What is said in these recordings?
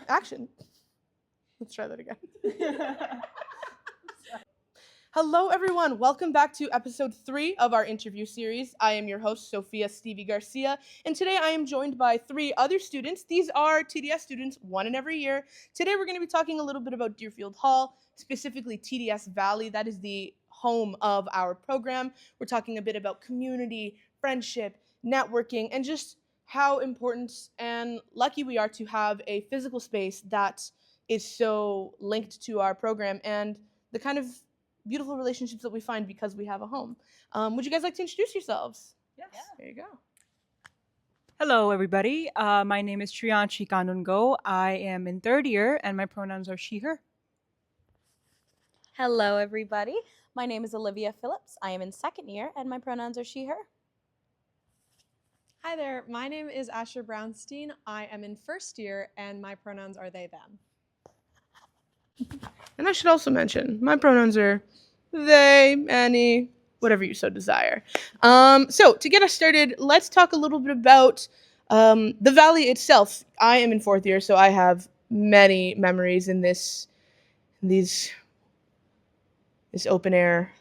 Action. Let's try that again. Hello, everyone. Welcome back to episode 3 of our interview series. I am your host, Sophia Stevie Garcia, and today I am joined by 3 other students. These are TDS students, one in every year. Today we're going to be talking a little bit about Deerfield Hall, specifically TDS Valley. That is the home of our program. We're talking a bit about community, friendship, networking, and just how important and lucky we are to have a physical space that is so linked to our program and the kind of beautiful relationships that we find because we have a home. Would you guys like to introduce yourselves? Yes. Yeah. There you go. Hello, everybody. My name is Trianchi Kanungo. I am in 3rd year, and my pronouns are she, her. Hello, everybody. My name is Olivia Phillips. I am in 2nd year, and my pronouns are she, her. Hi there, my name is Asher Brownstein. I am in 1st year, and my pronouns are they, them. And I should also mention, my pronouns are they, any, whatever you so desire. So to get us started, let's talk a little bit about the valley itself. I am in 4th year, so I have many memories in this open air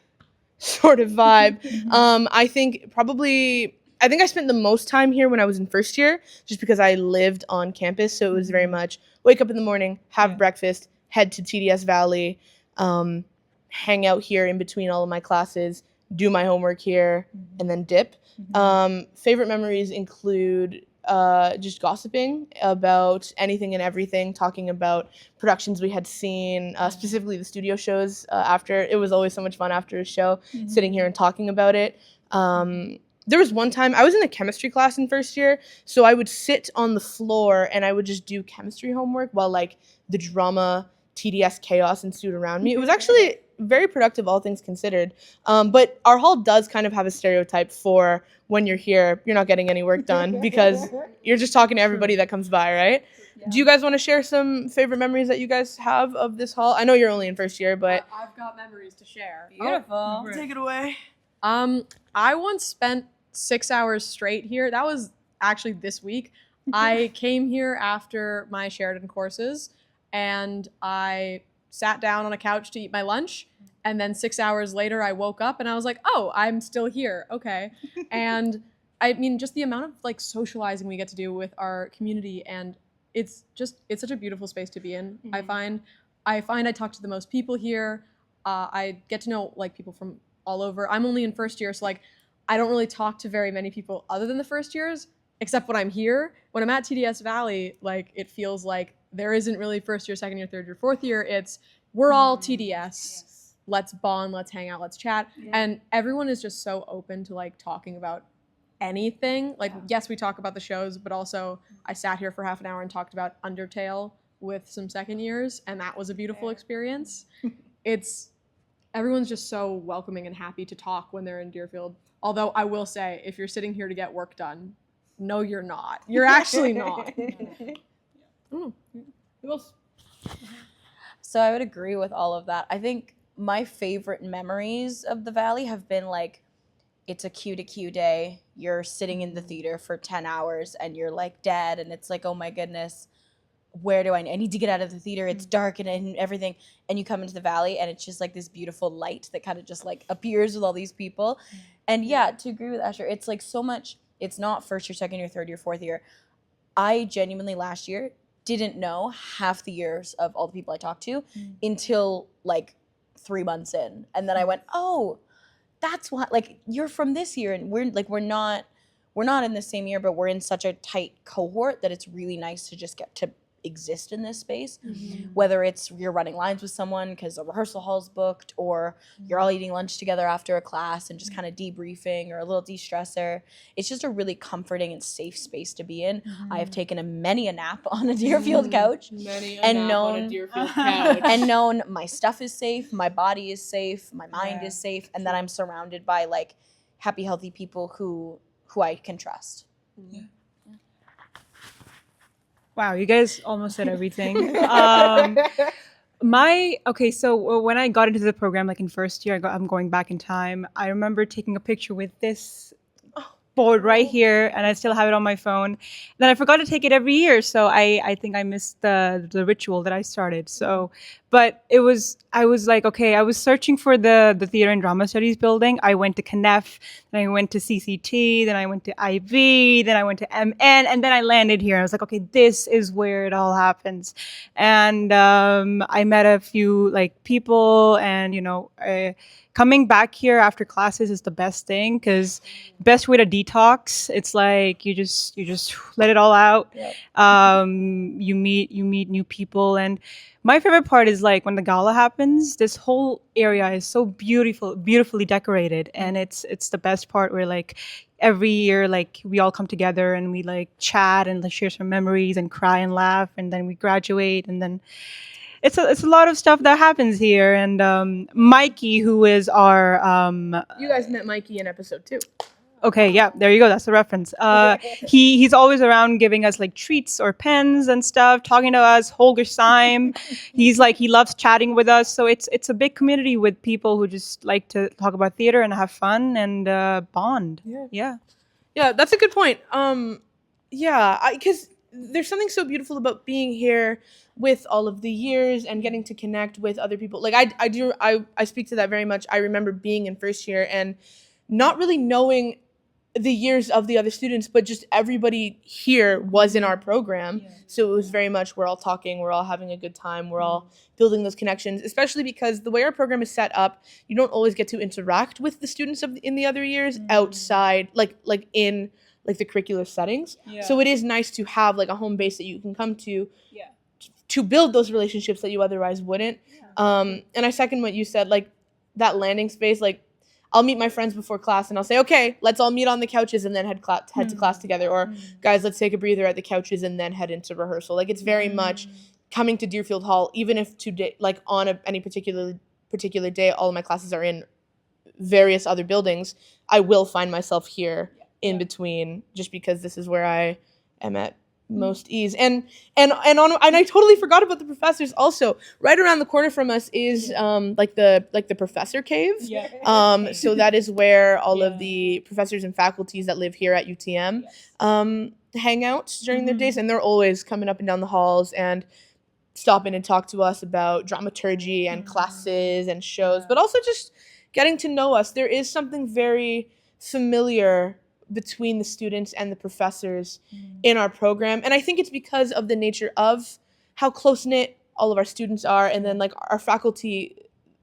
sort of vibe. I think I spent the most time here when I was in 1st year, just because I lived on campus. So it was very much wake up in the morning, have breakfast, head to TDS Valley, hang out here in between all of my classes, do my homework here, and then dip. Favorite memories include just gossiping about anything and everything, talking about productions we had seen, specifically the studio shows after. It was always so much fun after a show, sitting here and talking about it. There was one time I was in a chemistry class in 1st year, so I would sit on the floor and I would just do chemistry homework while like the drama, TDS chaos ensued around me. It was actually very productive, all things considered. But our hall does kind of have a stereotype for when you're here, you're not getting any work done because you're just talking to everybody that comes by, right? Yeah. Do you guys want to share some favorite memories that you guys have of this hall? I know you're only in 1st year, but I've got memories to share. Beautiful. take it away. I once spent 6 hours straight here. That was actually this week. I came here after my Sheridan courses, and I sat down on a couch to eat my lunch. And then 6 hours later, I woke up and I was like, oh, I'm still here. Okay. And I mean, just the amount of like socializing we get to do with our community, and it's such a beautiful space to be in. I find I talk to the most people here. I get to know like people from all over. I'm only in 1st year, so like I don't really talk to very many people other than the 1st years, except when I'm here. When I'm at TDS Valley, like it feels like there isn't really 1st year, 2nd year, 3rd year, 4th year. It's we're all TDS. Yes. Let's bond, let's hang out, let's chat. Yeah. And everyone is just so open to like talking about anything. Like, yes, we talk about the shows, but also I sat here for half an hour and talked about Undertale with some 2nd years, and that was a beautiful experience. Everyone's just so welcoming and happy to talk when they're in Deerfield. Although I will say, if you're sitting here to get work done, no, you're not. You're actually not. Who else? So I would agree with all of that. I think my favorite memories of the Valley have been like, it's a Q to Q day. You're sitting in the theater for 10 hours and you're like dead. And it's like, oh my goodness, where do I need to get out of the theater? It's dark and everything. And you come into the Valley and it's just like this beautiful light that kind of just like appears with all these people. And yeah, to agree with Asher, it's like so much, it's not 1st year, 2nd year, 3rd year, 4th year. I genuinely last year didn't know half the years of all the people I talked to until like 3 months in. And then I went, oh, that's what, like, you're from this year. And we're not in the same year, but we're in such a tight cohort that it's really nice to just get to exist in this space, whether it's you're running lines with someone because a rehearsal hall's booked, or you're all eating lunch together after a class and just kind of debriefing or a little de-stressor. It's just a really comforting and safe space to be in. I have taken many a nap on a Deerfield couch and known my stuff is safe, my body is safe, my mind is safe, and that I'm surrounded by like happy, healthy people who I can trust. Wow, you guys almost said everything. So when I got into the program, like in 1st year, I'm going back in time. I remember taking a picture with this board right here, and I still have it on my phone. Then I forgot to take it every year, so I think I missed the ritual that I started. So, but I was like, okay, I was searching for the theater and drama studies building. I went to CNEF, then I went to CCT, then I went to IB, then I went to MN, and then I landed here. I was like, okay, this is where it all happens. And I met a few like people, and coming back here after classes is the best thing, because best way to detox. It's like you just let it all out. Yep. You meet new people, and my favorite part is like when the gala happens. This whole area is so beautifully decorated, and it's the best part where like every year like we all come together and we like chat and like, share some memories and cry and laugh, and then we graduate, and then it's a lot of stuff that happens here. And Mikey, who is our You guys met Mikey in episode 2. okay, yeah, there you go. That's the reference. He's always around giving us like treats or pens and stuff, talking to us. Holger Syme, he loves chatting with us. So it's a big community with people who just like to talk about theater and have fun and bond. Yeah. Yeah, that's a good point. Because there's something so beautiful about being here with all of the years and getting to connect with other people. Like I speak to that very much. I remember being in first year and not really knowing the years of the other students, but just everybody here was in our program. So it was very much, we're all talking, we're all having a good time, we're all building those connections, especially because the way our program is set up, you don't always get to interact with the students in the other years outside, like in like the curricular settings. So it is nice to have like a home base that you can come to build those relationships that you otherwise wouldn't. And I second what you said, like that landing space, like I'll meet my friends before class and I'll say, okay, let's all meet on the couches and then head to class together. Or guys, let's take a breather at the couches and then head into rehearsal. Like it's very much coming to Deerfield Hall, even if today, like on any particular day, all of my classes are in various other buildings, I will find myself here in between, just because this is where I am at most ease. And I totally forgot about the professors also. Right around the corner from us is like the professor cave. So that is where all of the professors and faculties that live here at UTM hang out during their days, and they're always coming up and down the halls and stop in and talk to us about dramaturgy and classes and shows, but also just getting to know us. There is something very familiar between the students and the professors in our program. And I think it's because of the nature of how close-knit all of our students are, and then like our faculty,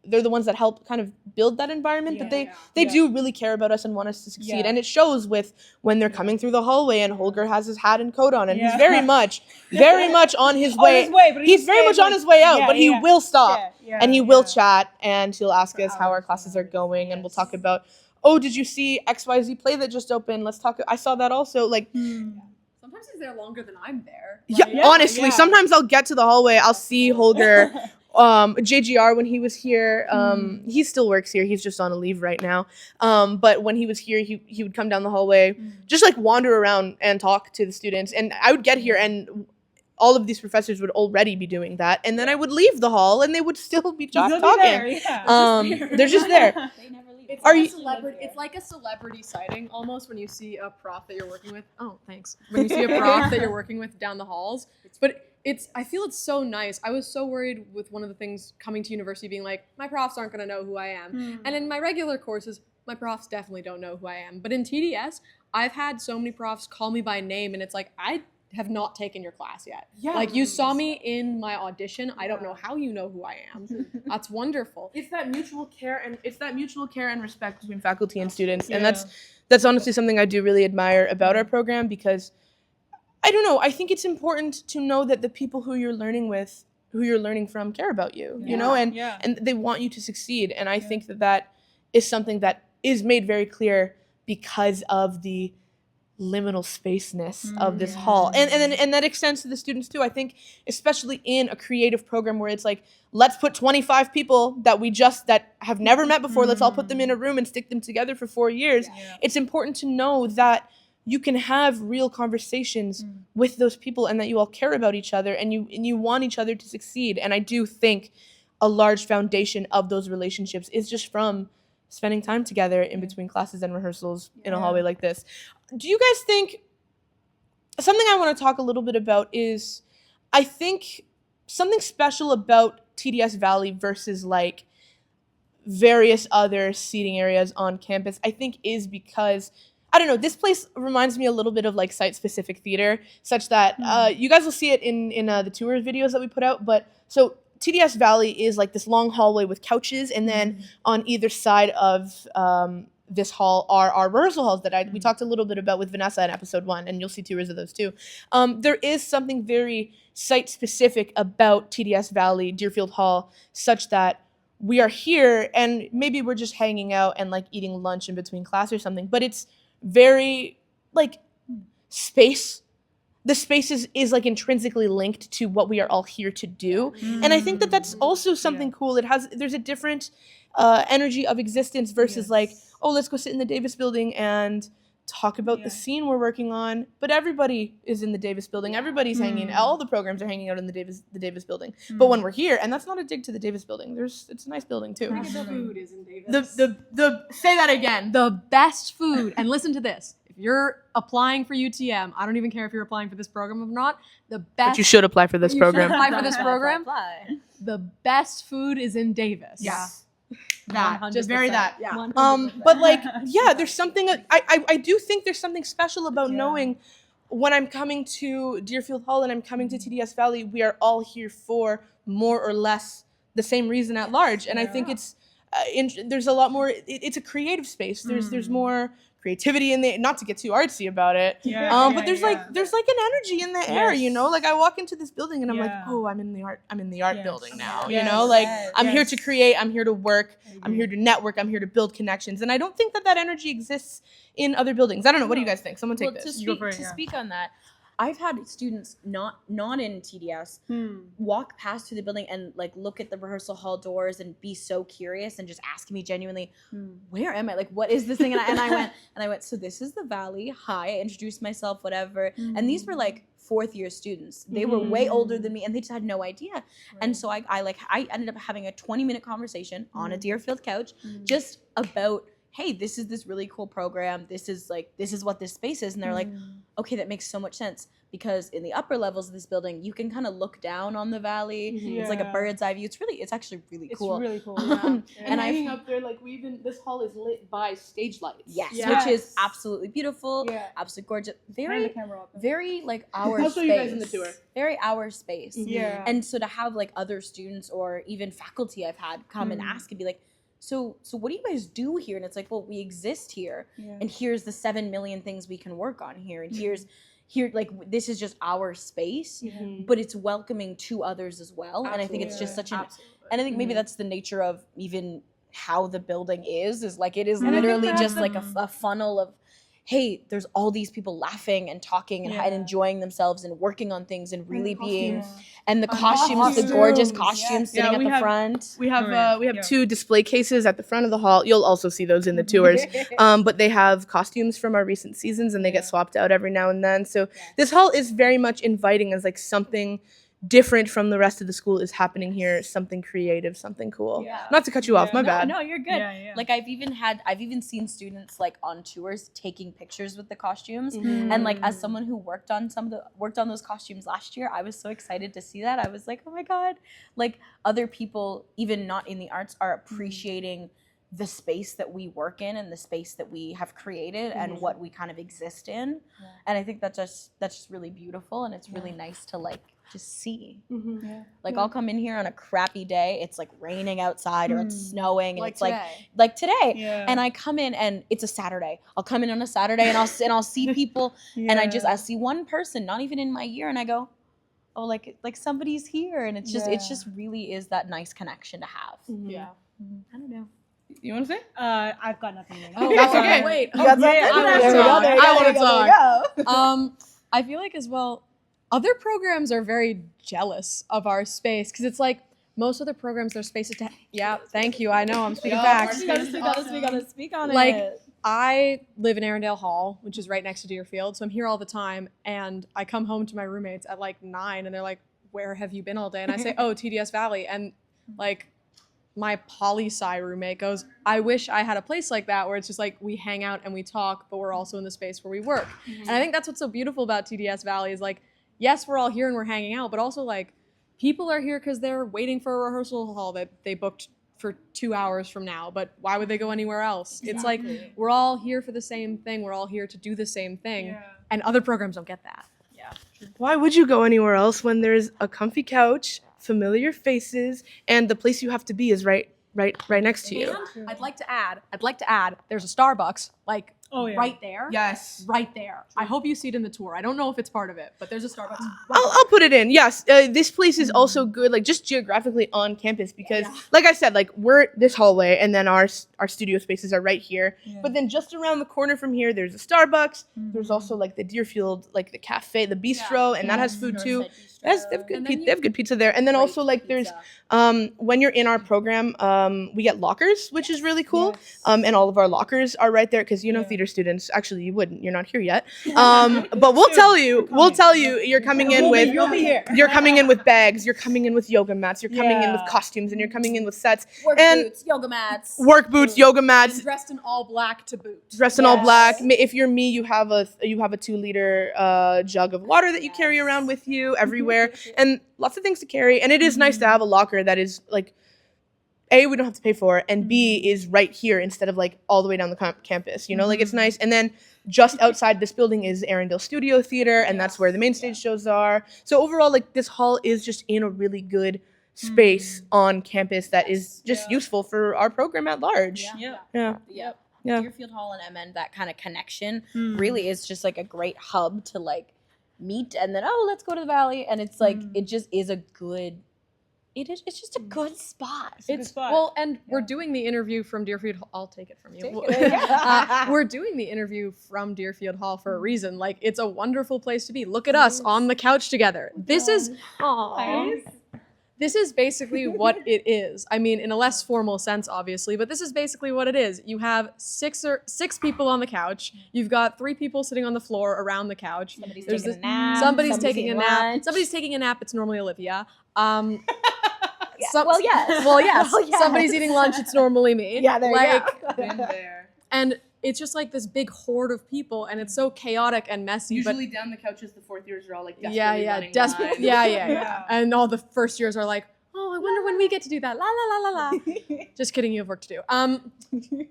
they're the ones that help kind of build that environment, that they do really care about us and want us to succeed. And it shows with when they're coming through the hallway and Holger has his hat and coat on, and he's very much on his way. He's very much on his way out, but he will stop and he will chat, and he'll ask us how our classes are going, and we'll talk about, oh, did you see XYZ play that just opened? Let's talk. I saw that also. Like, sometimes he's there longer than I'm there. Honestly, sometimes I'll get to the hallway, I'll see Holger, JGR when he was here. He still works here. He's just on a leave right now. But when he was here, he would come down the hallway, just like wander around and talk to the students. And I would get here and all of these professors would already be doing that. And then I would leave the hall and they would still be talking. They're just there. They never leave. It's like a celebrity sighting almost when you see a prof that you're working with. Oh, thanks. When you see a prof that you're working with down the halls. But I feel it's so nice. I was so worried with one of the things coming to university being like, my profs aren't going to know who I am. And in my regular courses, my profs definitely don't know who I am. But in TDS, I've had so many profs call me by name, and it's like, I have not taken your class yet. Like, you saw me in my audition. I don't know how you know who I am. That's wonderful. It's that mutual care and respect between faculty and students. And that's honestly something I do really admire about our program, because I don't know, I think it's important to know that the people who you're learning from care about you, you know, and they want you to succeed. And I think that is something that is made very clear because of the liminal spaceness of this hall, and that extends to the students too. I think especially in a creative program where it's like, let's put 25 people that have never met before, let's all put them in a room and stick them together for 4 years. It's important to know that you can have real conversations with those people, and that you all care about each other, and you want each other to succeed. And I do think a large foundation of those relationships is just from spending time together in between classes and rehearsals in a hallway like this. Do you guys think something I want to talk a little bit about is I think something special about TDS Valley versus like various other seating areas on campus, I think is because I don't know, this place reminds me a little bit of like site-specific theater, such that you guys will see it in the tour videos that we put out. But so TDS Valley is like this long hallway with couches, and then on either side of this hall are our rehearsal halls that we talked a little bit about with Vanessa in episode 1, and you'll see tours of those too. There is something very site-specific about TDS Valley, Deerfield Hall, such that we are here and maybe we're just hanging out and like eating lunch in between class or something, but it's very like space. The space is like intrinsically linked to what we are all here to do, and I think that that's also something cool. There's a different energy of existence versus like, oh, let's go sit in the Davis building and talk about the scene we're working on. But everybody is in the Davis building. Everybody's hanging. All the programs are hanging out in the Davis building. But when we're here, and that's not a dig to the Davis building. It's a nice building too. The food is in Davis. The say that again. The best food. And listen to this. If you're applying for UTM, I don't even care if you're applying for this program or not. The best. But you should apply for this program. Apply for this program. The best food is in Davis. Yeah. That 100%. just very that. Yeah. But like, yeah, there's something I do think there's something special about knowing when I'm coming to Deerfield Hall and I'm coming to TDS Valley, we are all here for more or less the same reason at large. And I think it's there's a lot more. It's a creative space. There's more creativity in there. Not to get too artsy about it. But there's like an energy in the air. You know, like I walk into this building and I'm like, oh, I'm in the art building now. You know, like I'm here to create. I'm here to work. I'm here to network. I'm here to build connections. And I don't think that energy exists in other buildings. I don't know. What do you guys think? someone take this. To speak on that, I've had students not in TDS walk past through the building and like look at the rehearsal hall doors and be so curious and just ask me genuinely, where am I? Like, what is this thing? And I went, so this is the Valley. Hi, I introduced myself, whatever. And these were like 4th year students. They were way older than me and they just had no idea. And so I ended up having a 20-minute conversation on a Deerfield couch just about, hey, this is this really cool program. This is what this space is. And they're like, okay, that makes so much sense. Because in the upper levels of this building, you can kind of look down on the valley. It's like a bird's eye view. It's actually really cool. It's really cool. And hanging up there, like this hall is lit by stage lights. Yes, which is absolutely beautiful. Absolutely gorgeous. Very like our I'll space. show you guys in the tour. Very our space. Yeah. And so to have like other students or even faculty I've had come and ask and be like, so what do you guys do here? And it's like, well, we exist here, and here's the 7 million things we can work on here, and here like this is just our space, but it's welcoming to others as well. Absolutely. And I think it's just such an and I think maybe that's the nature of even how the building is like it is literally just like a funnel of, hey, there's all these people laughing and talking and enjoying themselves and working on things and really being, and the costumes, the gorgeous costumes sitting at the front. We have 2 display cases at the front of the hall. You'll also see those in the tours. But they have costumes from our recent seasons and they get swapped out every now and then. So this hall is very much inviting as like something different from the rest of the school is happening here, something creative, something cool. Not to cut you off, my bad. No, you're good. Like I've even seen students like on tours taking pictures with the costumes, and like as someone who worked on those costumes last year, I was so excited to see that. I was like, oh my god, like other people even not in the arts are appreciating the space that we work in and the space that we have created and what we kind of exist in. And I think that's just really beautiful, and it's really nice to like just see. Like I'll come in here on a crappy day, it's like raining outside or it's snowing and like it's today. like today, and I come in and it's a Saturday. I'll come in on a Saturday and I'll see people and I see one person not even in my year and I go, oh, like somebody's here, and it's just really is that nice connection to have. I don't know. You want to say? I've got nothing. Oh, that's okay. Wait. You got something? I want to talk. I feel like as well, other programs are very jealous of our space because it's like most other programs, their spaces to. Yeah, thank you. I know I'm speaking facts. Speak on Like it. I live in Arundel Hall, which is right next to Deerfield, so I'm here all the time, and I come home to my roommates at like 9, and they're like, "Where have you been all day?" And I say, "Oh, TDS Valley," and like. my poli-sci roommate goes, I wish I had a place like that where it's just like we hang out and we talk, but we're also in the space where we work. And I think that's what's so beautiful about TDS Valley is like, yes, we're all here and we're hanging out, but also like people are here because they're waiting for a rehearsal hall that they booked for 2 hours from now, but why would they go anywhere else? It's like we're all here for the same thing. We're all here to do the same thing, and other programs don't get that. Why would you go anywhere else when there's a comfy couch, familiar faces, and the place you have to be is right next to you? And I'd like to add, there's a Starbucks like right there. Yes. Right there. I hope you see it in the tour. I don't know if it's part of it, but there's a Starbucks. I'll put it in. Yes, this place is also good, like just geographically on campus because, like I said, like we're this hallway and then our studio spaces are right here. But then just around the corner from here, there's a Starbucks. There's also like the Deerfield, like the cafe, the bistro, and that has food too. They have good pizza there. And then also like there's when you're in our program, we get lockers, which is really cool. And all of our lockers are right there because theater students, actually you wouldn't, you're not here yet. But we'll tell you you're coming in with you're coming in with bags, you're coming in with yoga mats, you're coming in with costumes, and you're coming in with sets. Work boots, yoga mats. Work boots, yoga mats. Dressed in all black to boot. Dressed in all black. If you're me, you have a 2-liter jug of water that you carry around with you everywhere, and lots of things to carry. And it is nice to have a locker that is like, A, we don't have to pay for, and B, is right here instead of like all the way down the campus. Like it's nice. And then just outside this building is Arendelle Studio Theater, and that's where the main stage shows are. So overall, like this hall is just in a really good space on campus that is just useful for our program at large. Yep. Deerfield Hall and MN, that kind of connection really is just like a great hub to like meet and then let's go to the Valley, and it's like it just is a good. It's just a good spot. Well, and we're doing the interview from Deerfield Hall. I'll take it from you. We're doing the interview from Deerfield Hall for a reason. Like, it's a wonderful place to be. Look at us on the couch together. This is basically what it is. I mean, in a less formal sense, obviously, but this is basically what it is. You have six people on the couch. You've got 3 people sitting on the floor around the couch. Somebody's taking a nap. Somebody's taking a nap. Somebody's taking a nap. It's normally Olivia. Yes. Somebody's eating lunch. It's normally me. Yeah, there you go. Been there. And it's just like this big horde of people, and it's so chaotic and messy. Usually down the couches, the 4th years are all like desperately yeah. And all the first years are like, oh, I wonder when we get to do that. La la la la la. Just kidding, you have work to do.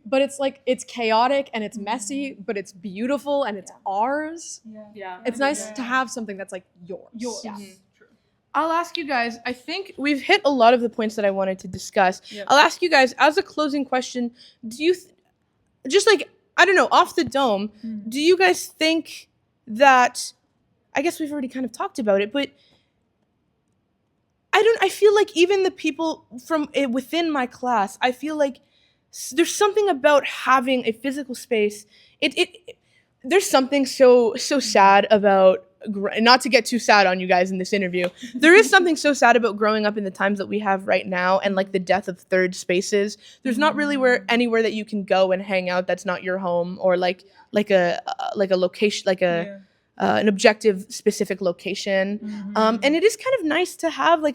But it's like it's chaotic and it's messy, but it's beautiful and it's ours. Yeah. It's nice to have something that's like yours. Yeah. I'll ask you guys, I think we've hit a lot of the points that I wanted to discuss. I'll ask you guys, as a closing question, do you, just like, I don't know, off the dome, do you guys think that, I guess we've already kind of talked about it, but I feel like even the people from within my class, I feel like there's something about having a physical space. There's something so sad about, not to get too sad on you guys in this interview, there is something so sad about growing up in the times that we have right now and like the death of third spaces. There's not really anywhere that you can go and hang out that's not your home, or like a location, like an objective specific location. And it is kind of nice to have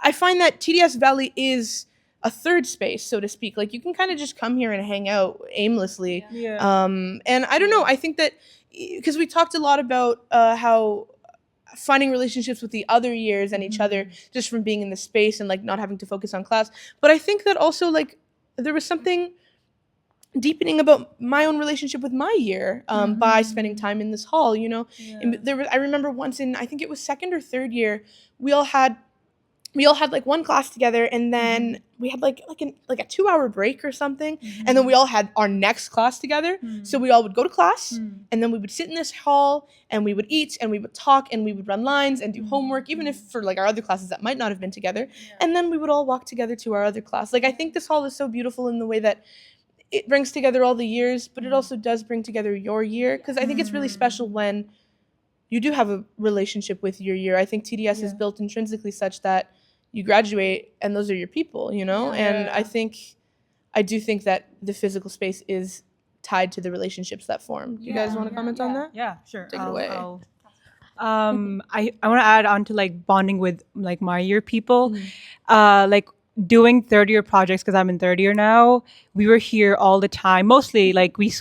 I find that TDS Valley is a third space, so to speak. Like you can kind of just come here and hang out aimlessly. And I don't know, I think that because we talked a lot about how finding relationships with the other years and each other just from being in the space and like not having to focus on class. But I think that also like there was something deepening about my own relationship with my year by spending time in this hall, And I remember once in, I think it was 2nd or 3rd year, we all had like one class together, and then we had like a 2-hour break or something, and then we all had our next class together. So we all would go to class, and then we would sit in this hall, and we would eat, and we would talk, and we would run lines and do homework, even if for like our other classes that might not have been together. And then we would all walk together to our other class. Like I think this hall is so beautiful in the way that it brings together all the years, but it also does bring together your year, because I think it's really special when you do have a relationship with your year. I think TDS is built intrinsically such that you graduate and those are your people, and I do think that the physical space is tied to the relationships that form. Do you guys want to comment on that? Yeah, sure. Take it away. I want to add on to like bonding with like my year people. Like doing third year projects, because I'm in third year now, we were here all the time. Mostly like we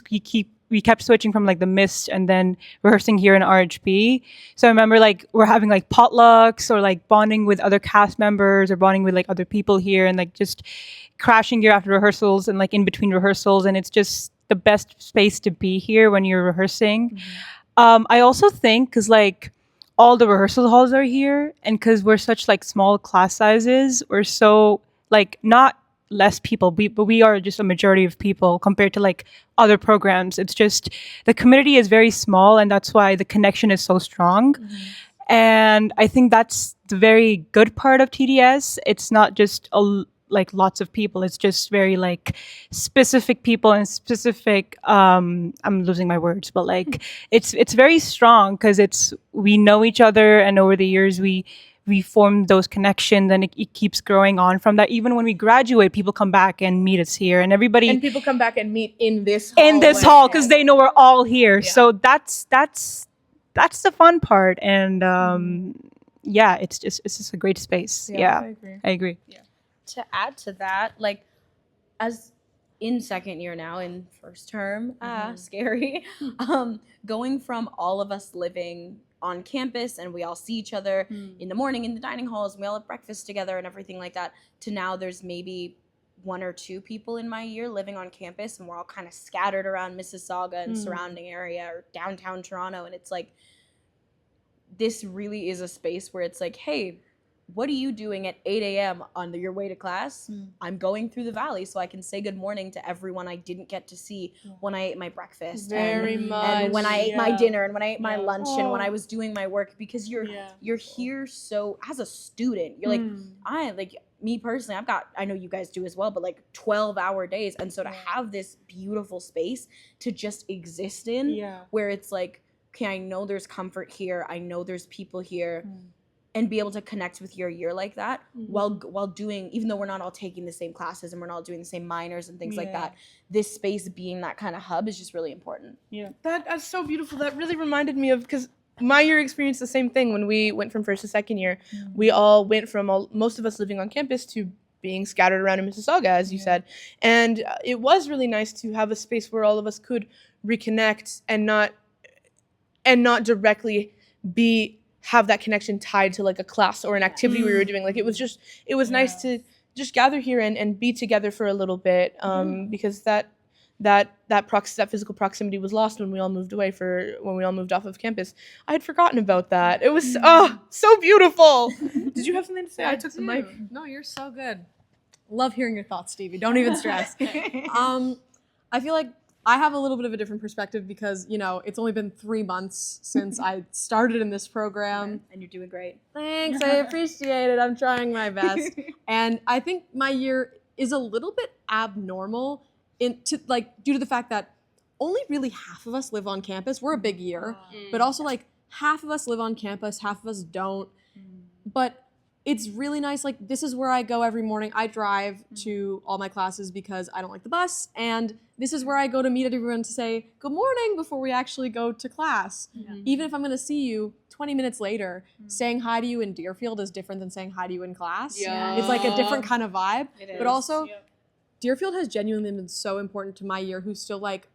kept switching from like the mist and then rehearsing here in RHP. So I remember like we're having like potlucks or like bonding with other cast members or bonding with like other people here and like just crashing here after rehearsals and like in between rehearsals. And it's just the best space to be here when you're rehearsing. I also think because like all the rehearsal halls are here, and because we're such like small class sizes, we're so like not less people, but we are just a majority of people compared to like other programs. It's just the community is very small, and that's why the connection is so strong. And I think that's the very good part of TDS. It's not just like lots of people. It's just very like specific people and specific. I'm losing my words, but like it's very strong because we know each other, and over the years we formed those connections, and it keeps growing on from that. Even when we graduate, people come back and meet us here, and everybody And people come back and meet in this hall because they know we're all here. Yeah. So that's the fun part, and yeah, it's just a great space. Yeah, I agree. To add to that, like as in second year now in first term, scary. Going from all of us living on campus and we all see each other in the morning in the dining halls and we all have breakfast together and everything like that, to now there's maybe 1 or 2 people in my year living on campus and we're all kind of scattered around Mississauga and surrounding area or downtown Toronto, and it's like this really is a space where it's like, hey, what are you doing at 8 a.m. on your way to class? I'm going through the valley so I can say good morning to everyone I didn't get to see when I ate my breakfast and when I ate my dinner and when I ate my lunch and when I was doing my work, because you're here. So as a student, you're like, me personally, I know you guys do as well, but like 12-hour days. And so to have this beautiful space to just exist in where it's like, okay, I know there's comfort here. I know there's people here. And be able to connect with your year like that while doing, even though we're not all taking the same classes and we're not all doing the same minors and things like that, this space being that kind of hub is just really important. That's so beautiful. That really reminded me of, because my year experienced the same thing when we went from first to second year. We all went from most of us living on campus to being scattered around in Mississauga, as you said. And it was really nice to have a space where all of us could reconnect and not directly have that connection tied to like a class or an activity we were doing. Like it was nice to just gather here and be together for a little bit, because that physical proximity was lost when we all moved off of campus. I had forgotten about that. It was so beautiful. Did you have something to say? I took the mic. No, you're so good. Love hearing your thoughts, Stevie. Don't even stress. I feel like I have a little bit of a different perspective because, it's only been 3 months since I started in this program. And you're doing great. Thanks, I appreciate it. I'm trying my best. And I think my year is a little bit abnormal due to the fact that only really half of us live on campus. We're a big year, but also like half of us live on campus, half of us don't. But it's really nice. Like, this is where I go every morning. I drive to all my classes because I don't like the bus. And this is where I go to meet everyone to say good morning before we actually go to class. Even if I'm going to see you 20 minutes later, saying hi to you in Deerfield is different than saying hi to you in class. It's like a different kind of vibe. But also, Deerfield has genuinely been so important to my year, who's still like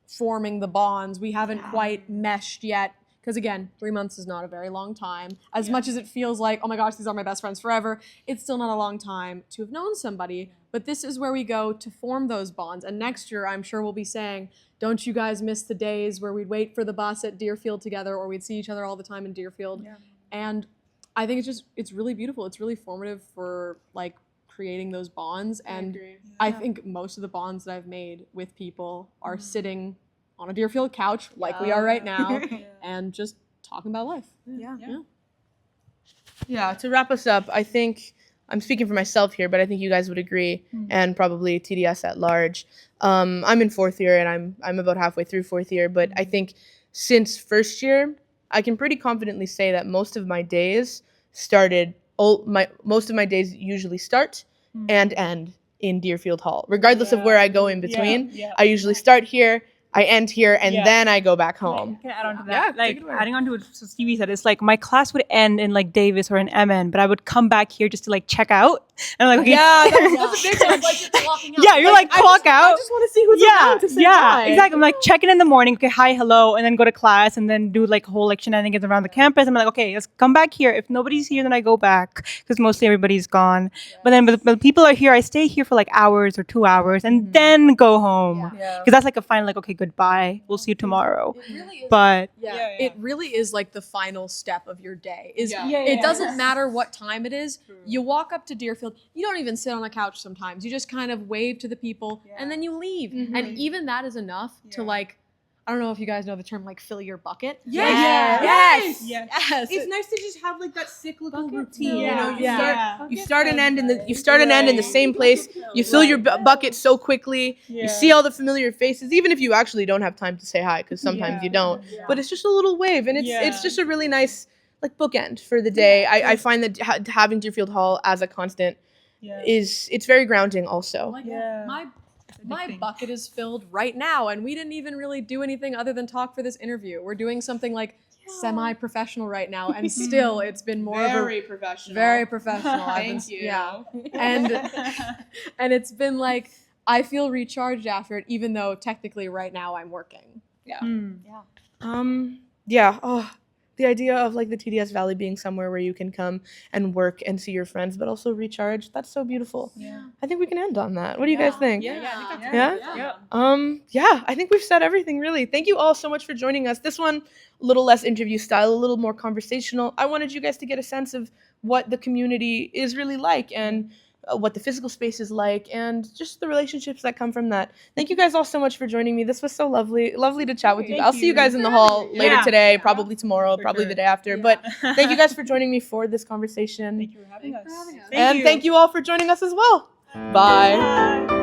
forming the bonds. We haven't quite meshed yet. Because again, 3 months is not a very long time. As much as it feels like, oh my gosh, these are my best friends forever, it's still not a long time to have known somebody. But this is where we go to form those bonds. And next year, I'm sure we'll be saying, don't you guys miss the days where we'd wait for the bus at Deerfield together, or we'd see each other all the time in Deerfield. And I think it's really beautiful. It's really formative for like creating those bonds. And I think most of the bonds that I've made with people are sitting on a Deerfield couch like we are right now and just talking about life. Yeah, to wrap us up, I think I'm speaking for myself here, but I think you guys would agree, and probably TDS at large. I'm in 4th year, and I'm about halfway through 4th year, but I think since first year, I can pretty confidently say that most of my days usually start and end in Deerfield Hall, regardless of where I go in between. I usually start here, I end here and Yeah. then I go back home. Can I add on to that? Yeah, take Like it away. adding on to what Stevie said, it's like my class would end in like Davis or in MN, but I would come back here just to like check out. And I'm like, okay. That's a big one. Like just walking out. Yeah, you're like clock I out. just want to see who's around to say hi. Exactly. I'm like checking in the morning, okay, hi, hello, and then go to class and then do like whole like shenanigans around the campus. I'm like, okay, let's come back here. If nobody's here, then I go back because mostly everybody's gone. But then but people are here. I stay here for like hours or 2 hours and then go home because that's like a final like, okay, goodbye. We'll see you tomorrow. It really is. But It really is like the final step of your day. Yeah, It doesn't matter what time it is. You walk up to Deerfield. You don't even sit on a couch sometimes. You just kind of wave to the people and then you leave. And even that is enough to like, I don't know if you guys know the term like fill your bucket. Yes. Yes. It's nice to just have like that cyclical Bucket routine. fill. You know, Yeah. you start and end in the same place. You fill your bucket so quickly. You see all the familiar faces, even if you actually don't have time to say hi, because sometimes you don't. But it's just a little wave, and it's just a really nice like bookend for the day. I find that having Deerfield Hall as a constant it's very grounding also. Like, my bucket is filled right now, and we didn't even really do anything other than talk for this interview. We're doing something like semi-professional right now, and still it's been more Very of a professional. very professional. Thank you. Yeah, and it's been like I feel recharged after it, even though technically right now I'm working. Oh, the idea of like the TDS Valley being somewhere where you can come and work and see your friends, but also recharge. That's so beautiful. I think we can end on that. What do you guys think? Yeah, I think we've said everything really. Thank you all so much for joining us. This one, a little less interview style, a little more conversational. I wanted you guys to get a sense of what the community is really like and what the physical space is like and just the relationships that come from that. Thank you guys all so much for joining me. This was so lovely to chat with you. I'll see you guys in the hall later today, probably tomorrow, probably the day after. But thank you guys for joining me for this conversation. Thank you for having us. And thank you all for joining us as well. Bye.